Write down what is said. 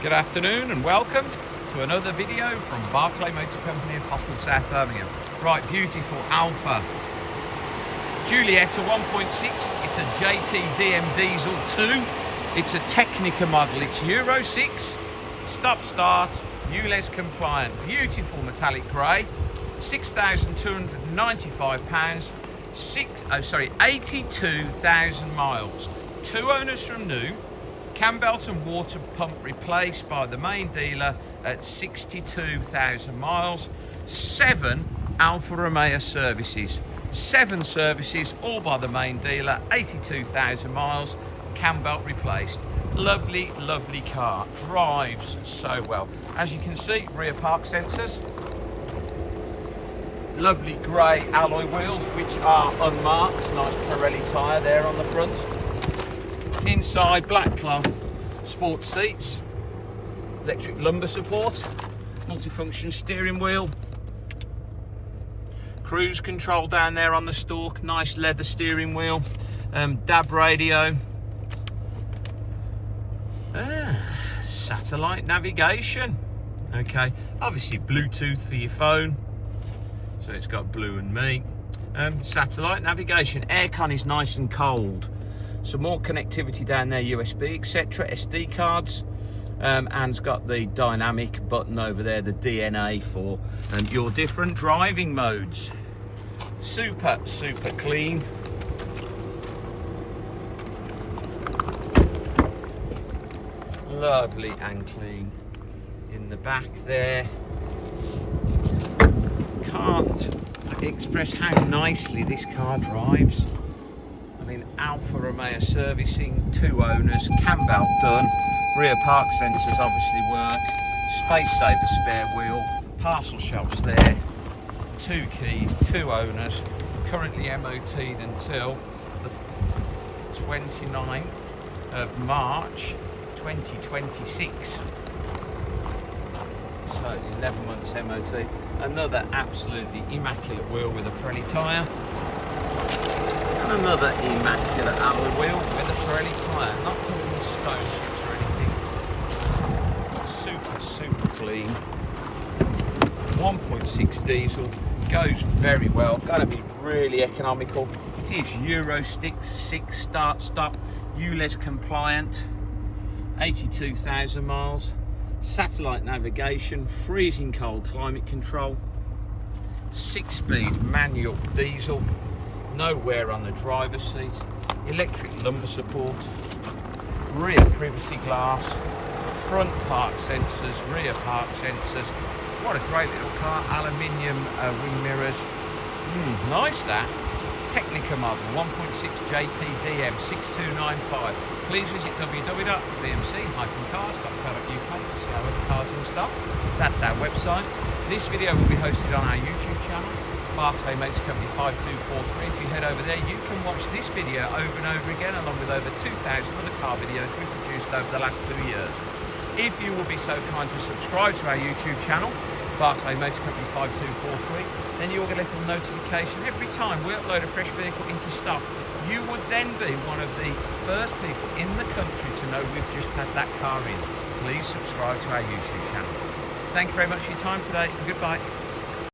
Good afternoon and welcome to another video from Barclay Motor Company in Potsdam, South Birmingham. Right, beautiful Alfa Giulitta 1.6. It's a JTDM diesel 2. It's a Tecnica model. It's Euro 6, stop-start, ULEZ compliant. Beautiful metallic grey, £6,295, 82,000 miles. 2 owners from new. Cam belt and water pump replaced by the main dealer at 62,000 miles. 7 Alfa Romeo services. 7 services, all by the main dealer, 82,000 miles, cam belt replaced. Lovely, lovely car. Drives so well. As you can see, rear park sensors. Lovely grey alloy wheels, which are unmarked. Nice Pirelli tyre there on the front. Inside, black cloth, sports seats, electric lumbar support, multifunction steering wheel, cruise control down there on the stalk, nice leather steering wheel, DAB radio, satellite navigation, okay, obviously Bluetooth for your phone, so it's got Blue and Me, satellite navigation, aircon is nice and cold. Some more connectivity down there, USB, etc., SD cards, and it's got the dynamic button over there, the DNA for your different driving modes. Super, super clean. Lovely and clean in the back there. Can't express how nicely this car drives. I mean, Alfa Romeo servicing, 2 owners, cam belt done, rear park sensors obviously work, space saver spare wheel, parcel shelves there, 2 keys, 2 owners, currently MOT'd until the 29th of March 2026. So 11 months MOT. Another absolutely immaculate wheel with a Pirelli tyre. And another immaculate alloy wheel with a Pirelli tyre, not covered in stone chips or anything. Super, super clean. 1.6 diesel, goes very well, going to be really economical. It is Euro 6 start-stop, ULEZ compliant, 82,000 miles, satellite navigation, freezing cold climate control, 6-speed manual diesel, no wear on the driver's seat, electric lumbar support, rear privacy glass, front park sensors, rear park sensors. What a great little car, aluminium wing mirrors. Nice that. Tecnica model 1.6 JTDM-2 Please visit www.bmc-cars.co.uk to see our other cars in stock. That's our website. This video will be hosted on our YouTube channel, Barclay Motor Company 5243. If you head over there, you can watch this video over and over again, along with over 2,000 other car videos we've produced over the last 2 years. If you will be so kind to subscribe to our YouTube channel, Barclay Motor Company 5243, then you will get a little notification every time we upload a fresh vehicle into stock. You would then be one of the first people in the country to know we've just had that car in. Please subscribe to our YouTube channel. Thank you very much for your time today. Goodbye.